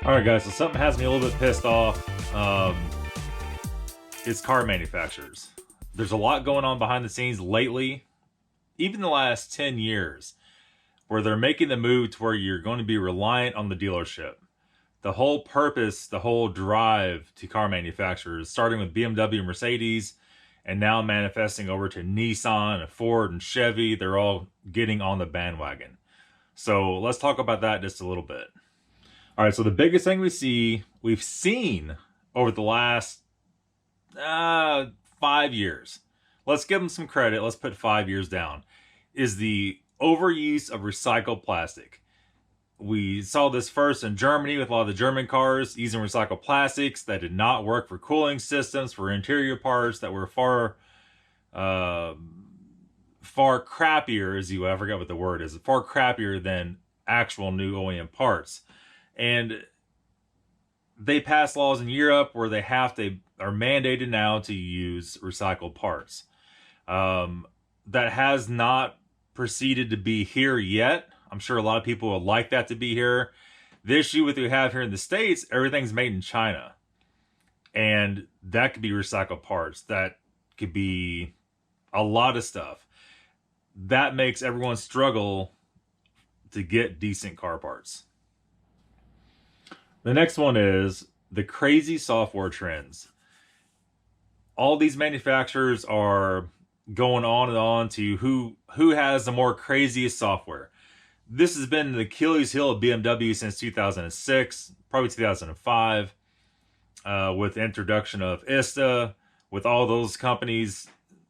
Alright guys, so something has me a little bit pissed off. It's car manufacturers. There's a lot going on behind the scenes lately, even the last 10 years, where they're making the move to where you're going to be reliant on the dealership. The whole purpose, the whole drive to car manufacturers, starting with BMW and Mercedes, and now manifesting over to Nissan and Ford and Chevy, they're all getting on the bandwagon. So let's talk about that just a little bit. All right, so the biggest thing we've seen over the last 5 years, let's give them some credit, let's put 5 years down, is the overuse of recycled plastic. We saw this first in Germany with a lot of the German cars using recycled plastics that did not work for cooling systems, for interior parts that were far crappier, I forget what the word is, far crappier than actual new OEM parts. And they passed laws in Europe where they are mandated now to use recycled parts. That has not proceeded to be here yet. I'm sure a lot of people would like that to be here. The issue with we have here in the States, everything's made in China. And that could be recycled parts. That could be a lot of stuff. That makes everyone struggle to get decent car parts. The next one is the crazy software trends. All these manufacturers are going on and on to who has the more craziest software. This has been the Achilles heel of BMW since 2006, probably 2005, with the introduction of ISTA, with all those companies,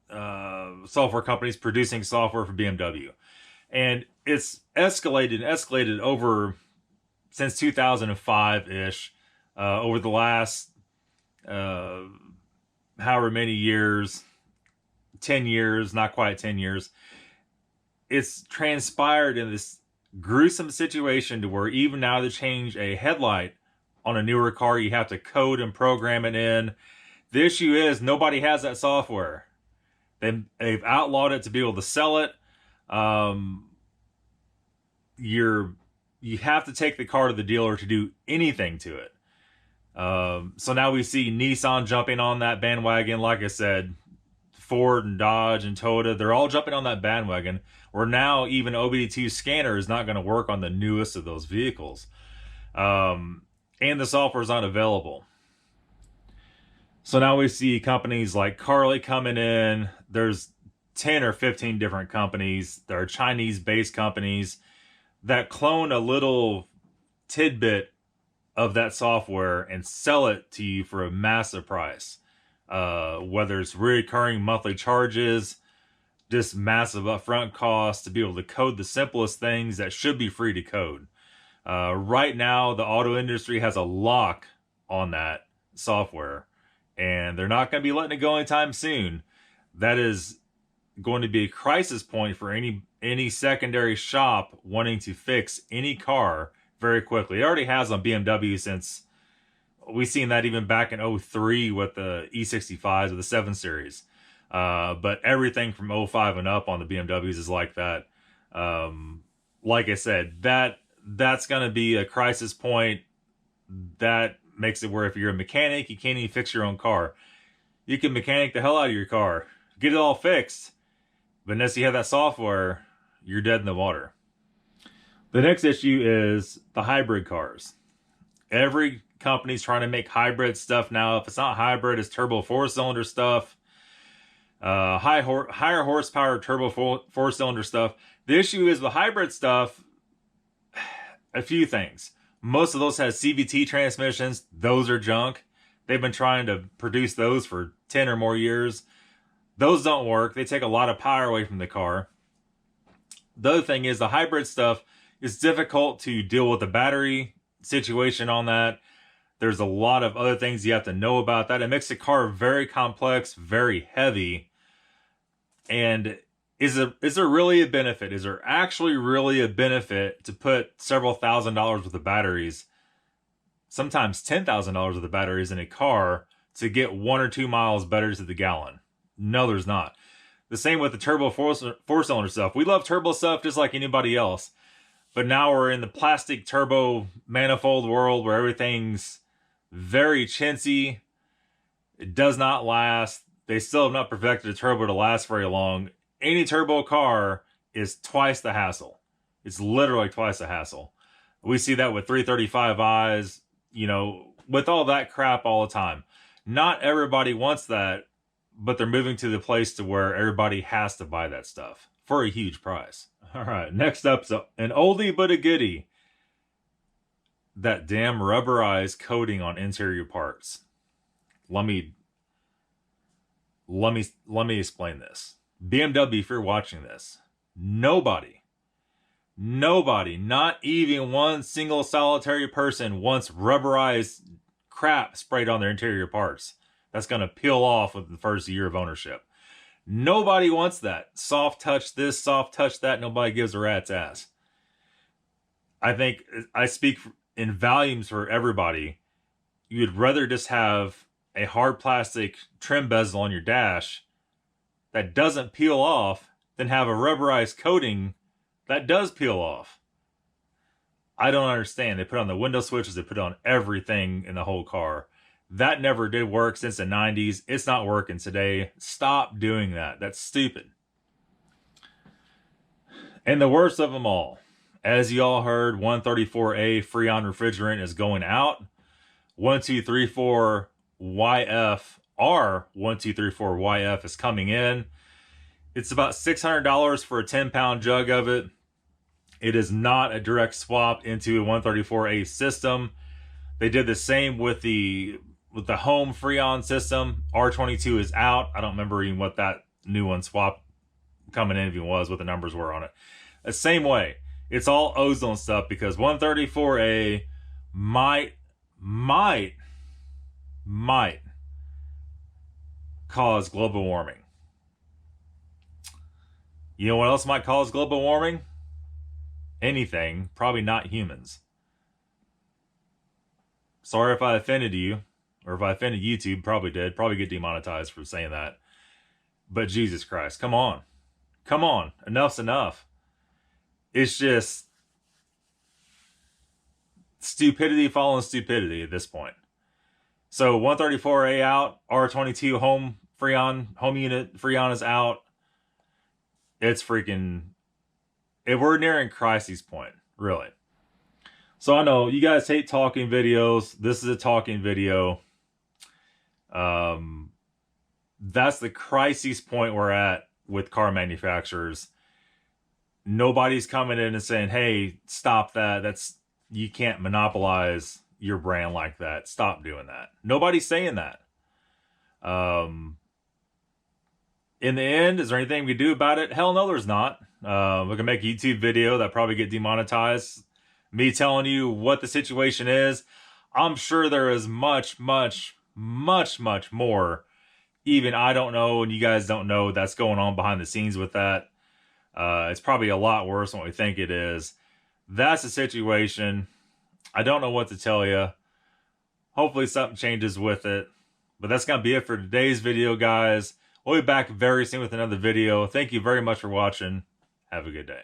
software companies producing software for BMW. And it's escalated over since 2005-ish, over the last however many years, 10 years, not quite 10 years, it's transpired in this gruesome situation to where even now to change a headlight on a newer car, you have to code and program it in. The issue is nobody has that software. They've outlawed it to be able to sell it. You have to take the car to the dealer to do anything to it. So now we see Nissan jumping on that bandwagon. Like I said, Ford and Dodge and Toyota, they're all jumping on that bandwagon, where now even OBD2 scanner is not going to work on the newest of those vehicles. And the software is not available. So now we see companies like Carly coming in. There's 10 or 15 different companies. There are Chinese-based companies that clone a little tidbit of that software and sell it to you for a massive price. Whether it's recurring monthly charges, just massive upfront costs to be able to code the simplest things that should be free to code. Right now, the auto industry has a lock on that software, and they're not going to be letting it go anytime soon. That is going to be a crisis point for any secondary shop wanting to fix any car very quickly. It already has on BMW since we've seen that even back in 03 with the E65s or the 7 Series. But everything from 05 and up on the BMWs is like that. Like I said, that's going to be a crisis point. That makes it where if you're a mechanic, you can't even fix your own car. You can mechanic the hell out of your car, get it all fixed, but unless you have that software, you're dead in the water. The next issue is the hybrid cars. Every company's trying to make hybrid stuff now. If it's not hybrid, it's turbo 4-cylinder stuff. Higher horsepower turbo 4-cylinder stuff. The issue is with hybrid stuff, a few things. Most of those have CVT transmissions. Those are junk. They've been trying to produce those for 10 or more years. Those don't work. They take a lot of power away from the car. The other thing is the hybrid stuff is difficult to deal with the battery situation on that. There's a lot of other things you have to know about that. It makes the car very complex, very heavy. And is there really a benefit? Is there actually really a benefit to put several $1,000s worth of batteries, sometimes $10,000 worth of batteries in a car to get 1 or 2 miles better to the gallon? No, there's not. The same with the turbo four-cylinder stuff. We love turbo stuff just like anybody else. But now we're in the plastic turbo manifold world where everything's very chintzy. It does not last. They still have not perfected a turbo to last very long. Any turbo car is twice the hassle. It's literally twice the hassle. We see that with 335i's, you know, with all that crap all the time. Not everybody wants that, but they're moving to the place to where everybody has to buy that stuff for a huge price. All right, next up's an oldie but a goodie. That damn rubberized coating on interior parts. Let me explain this. BMW, if you're watching this, nobody, not even one single solitary person wants rubberized crap sprayed on their interior parts. That's going to peel off within the first year of ownership. Nobody wants that. Soft touch this, soft touch that. Nobody gives a rat's ass. I think I speak in volumes for everybody. You'd rather just have a hard plastic trim bezel on your dash that doesn't peel off than have a rubberized coating that does peel off. I don't understand. They put on the window switches. They put on everything in the whole car. That never did work since the 90s. It's not working today. Stop doing that. That's stupid. And the worst of them all, as you all heard, 134A Freon refrigerant is going out. 1234YF, R1234YF is coming in. It's about $600 for a 10-pound jug of it. It is not a direct swap into a 134A system. They did the same with the home Freon system. R22 is out. I don't remember even what that new one swap coming in even was, what the numbers were on it. The same way. It's all ozone stuff because 134A might cause global warming. You know what else might cause global warming? Anything, probably not humans. Sorry if I offended you, or if I offended YouTube, probably did. Probably get demonetized for saying that. But Jesus Christ, come on. Come on, enough's enough. It's just stupidity following stupidity at this point. So 134A out, R22 home Freon, home unit Freon is out. It's freaking, we're nearing crisis point, really. So I know you guys hate talking videos. This is a talking video. That's the crisis point we're at with car manufacturers. Nobody's coming in and saying, hey, stop that. You can't monopolize your brand like that. Stop doing that. Nobody's saying that. In the end, is there anything we can do about it? Hell no, there's not. We can make a YouTube video that probably get demonetized. Me telling you what the situation is. I'm sure there is much, much, much, much more. Even I don't know and you guys don't know that's going on behind the scenes with that. It's probably a lot worse than what we think it is. That's the situation. I don't know what to tell you. Hopefully something changes with it. But that's going to be it for today's video, guys. We'll be back very soon with another video. Thank you very much for watching. Have a good day.